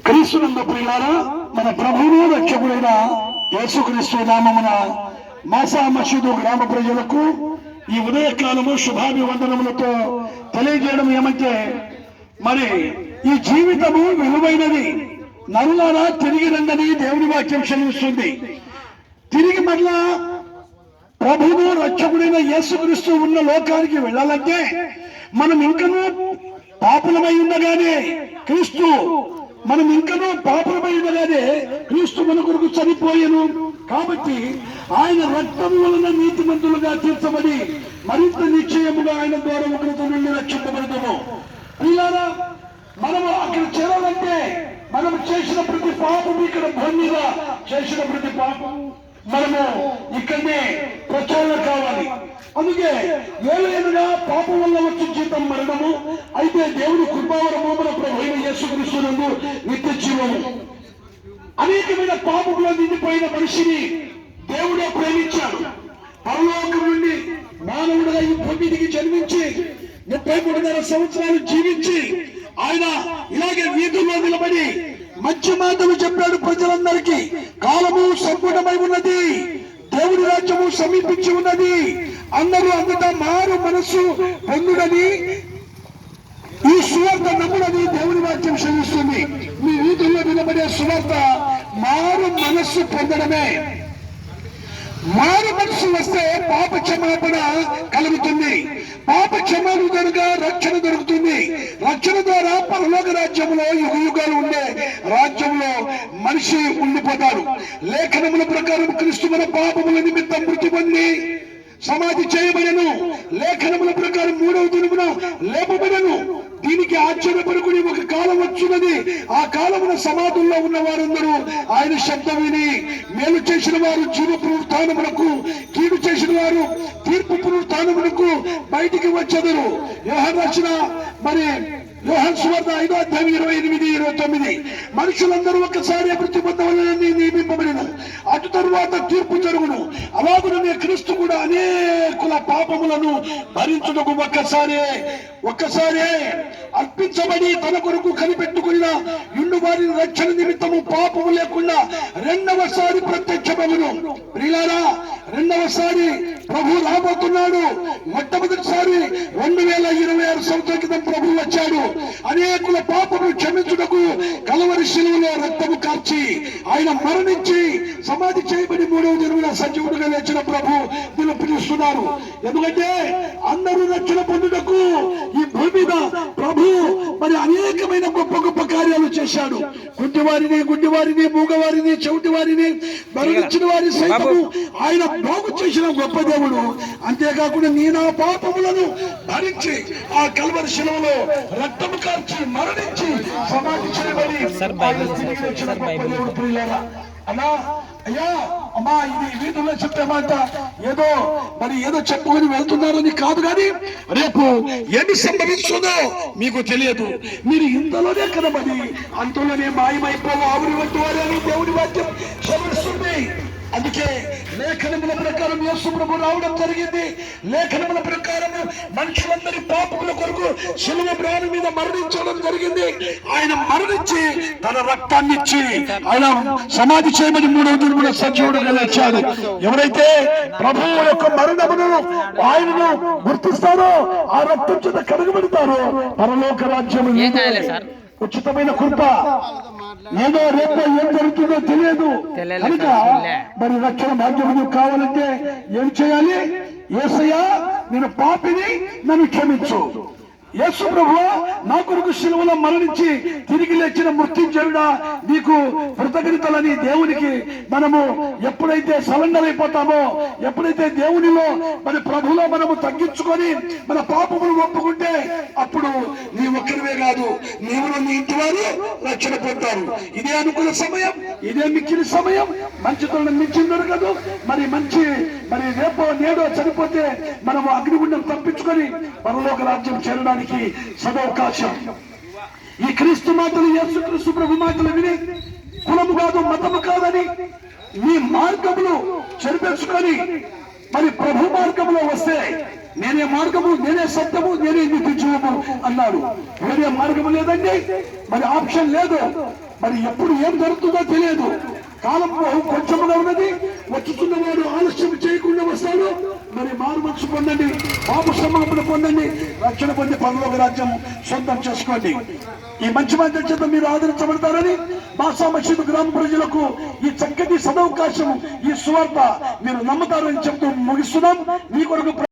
క్రీస్తునందు ప్రియులారా, మన ప్రభువు రక్షకుడైన యేసుక్రీస్తు నామమున మాసా మసీదు గ్రామ ప్రజలకు ఈ ఉదయకాలము శుభాభివందనములతో తెలియజేయడం ఏమంటే, మరి ఈ జీవితము విలువైనది, నరులారా తిరిగి రండని దేవుని వాక్యం సెలవిస్తుంది. తిరిగి మరలా ప్రభువు రక్షకుడైన యేసుక్రీస్తు ఉన్న లోకానికి వెళ్ళాలంటే మనం ఇంకనూ పాపులమై ఉండగానే క్రీస్తు మన కొరకు చనిపోయెను. కాబట్టి ఆయన రక్తము వలన నీతిమంతులుగా తీర్చబడి మరింత నిశ్చయముగా ఆయన ద్వారా ఉగ్రత నుండి రక్షింపబడతాము. పిల్లారా, మనము అక్కడ చేరాలంటే మనం చేసిన ప్రతి పాపం, ఇక్కడ భూమి మీద చేసిన ప్రతి పాపం మనము ఇక్కడనే ప్రచారణ కావాలి. అందుకే ఏలైనగా పాపం వల్ల వచ్చే జీతం మరణము, అయితే దేవుని కృపావరము మన ప్రభువైన యేసుక్రీస్తునందు నిత్య జీవము. అనేకమైన పాపంలో నిండిపోయిన మనిషిని దేవుడే ప్రేమించాడు. పరలోకం నుండి మానవుడుగా ఈ భూమికి జన్మించి 33.5 సంవత్సరాలు జీవించి ఆయన ఇలాగే వీధుల్లో నిలబడి మంచి మాటలు చెప్పాడు ప్రజలందరికీ. కాలము సంపూర్ణమై ఉన్నది, దేవుడి రాజ్యము సమీపించి ఉన్నది, అందరూ అంతటా మారు మనస్సు పొందుడని, ఈ సువార్త నమ్ముడని దేవుని వాక్యం శ్రమిస్తుంది. మీ వీధుల్లో నిలబడే సువార్త మారు మనస్సు పొందడమే. మారు మనస్సు వస్తే పాప క్షమాపణ కలుగుతుంది. పాప క్షమాపణ కనుక రక్షణ దొరుకుతుంది. రక్షణ ద్వారా పరలోక రాజ్యంలో యుగాలు ఉండే రాజ్యంలో మనిషి ఉండిపోతాడు. లేఖనముల ప్రకారం క్రీస్తు మన పాపముల నిమిత్తం మృతి పొంది సమాధి చేయబడెను. లేఖనముల ప్రకారం 3వ దినమున లేపబడెను. దీనికి ఆశ్చర్యపడుకుని ఒక కాలం వచ్చున్నది. ఆ కాలమున సమాధుల్లో ఉన్న వారందరూ ఆయన శబ్దం విని మేలు చేసిన వారు జీవ పునరుత్థానములకు, కీడు చేసిన వారు తీర్పు పునరుత్థానములకు బయటికి వచ్చెదరు. యోహాను రాసిన యోహాను సువార్త 5వ అధ్యాయం 28-29. మనుషులందరూ ఒక్కసారి అభివృద్ధి పొందవలనని నియమింపబడిను. అటు తరువాత తీర్పు జరుగును. అలాగుననే క్రీస్తు కూడా అనేకుల పాపములను భరించుటకు ఒక్కసారే అర్పించబడి తన కొరకు కనిపెట్టుకున్న ఇండు వారిని రక్షణ నిమిత్తము పాపము లేకుండా రెండవసారి ప్రత్యక్షమగును. ప్రియులారా, రెండవసారి ప్రభు రాబోతున్నాడు. మొట్టమొదటిసారి 2026 సంవత్సరాల క్రితం ప్రభు వచ్చాడు. అనేకుల పాపము క్షమించుటకు కలవరి శిలువలో రక్తము కార్చి ఆయన మరణించి సమాధి చేయబడి 3వ దినమున సజీవుడిగా లేచిన ప్రభు దీన్ని పిలుస్తున్నారు. ఎందుకంటే అందరూ రక్షణ పొందుటకు ఈ భూమి మీద ప్రభు అనేకమైన గొప్ప కార్యాలు చేశాడు. గుడ్డివారిని మూగవారిని చెవిటివారిని మరణించిన వారి సైతము ఆయన బాగు చేసిన గొప్ప దేవుడు. అంతేకాకుండా నీ నా పాపములను భరించి ఆ కల్వరి శిలువలో రక్తము కార్చి మరణించి సమాధి చేయబడి అన్నా అయ్యా అమ్మా, ఇది వీధుల్లో చెప్పేమాట ఏదో చెప్పుకొని వెళ్తున్నారని కాదు, కానీ రేపు ఏమి సంభవిస్తుందో మీకు తెలియదు. మీరు ఇంతలోనే కనబడి అంతలోనే మాయమైపోవు ఆవిరి వంటి వారు అని దేవుడి వాక్యం శ్రమిస్తుంది. అందుకే లేఖనముల ప్రకారం యేసు ప్రభు రావడం జరిగింది. లేఖనముల ప్రకారం మనుషులందరి పాపముల కొరకు శిలువ మ్రాను మీద మరణించడం జరిగింది. ఆయన మరణించి తన రక్తాన్ని ఇచ్చి ఆయన సమాధి చేయమని 3వ దినమున సజీవుడుగా లేచాడు. ఎవరైతే ప్రభువు యొక్క మరణమును ఆయనను గుర్తిస్తారో, ఆ రక్తం చేత కడగబడతారో పరలోక రాజ్యము ఉచితమైన కృప. ఏదో రేపు ఏం జరుగుతుందో తెలియదు కనుక రక్షణ భాగ్యం కావాలంటే ఏం చేయాలి? యేసయ్యా, నేను పాపిని, నన్ను క్షమించు. యేసు ప్రభువా, నా కొరకు శిలువలో మరణించి తిరిగి లేచిన మృత్యుంజయుడా, నీకు కృతజ్ఞతలని దేవునికి మనము ఎప్పుడైతే సరెండర్ అయిపోతామో, ఎప్పుడైతే దేవునిలో ప్రభులో మనము తగ్గించుకొని మన పాపములు ఒప్పుకుంటే అప్పుడు నీ ఒక్కరివే కాదు, నీవు నీ ఇంటి వారు రక్షణ పొందుతారు. ఇదే అనుకున్న సమయం, ఇదే మిక్కిన సమయం. మంచితనం మించింది దొరకదు. రేపో నేడో చనిపోతే మనము అగ్నిగుండం తప్పించుకొని పరలోక రాజ్యం చేరడానికి సదవకాశం. ఈ క్రీస్తు మాటలు, యేసుక్రీస్తు ప్రభు మాటలు విని కులము కాదు, మతము కాదని మీ మార్గములు చెరిపేసుకొని ప్రభు మార్గంలో వస్తే నేనే మార్గము, నేనే సత్యము, నేనే నిత్య జీవము అన్నాడు. వేరే మార్గము లేదండి, మరి ఆప్షన్ లేదు. మరి ఎప్పుడు ఏం జరుగుతుందో తెలియదు. కాలం కొంచెముగా ఉన్నది, వచ్చుతున్నవాడు ఆలస్యం చేయకుండా వస్తాడు. మరి మారు మనసు పొందండి, పాప క్షమాపణ పొందండి, రక్షణ పొంది పరలోక రాజ్యం సొంతం చేసుకోండి. ఈ మంచి మంది చేత మీరు ఆదరించబడతారని బాసా మసీదు గ్రామ ప్రజలకు ఈ చక్కటి సదవకాశం, ఈ సువార్త మీరు నమ్ముతారని చెప్తూ ముగిస్తున్నాం. మీ కొరకు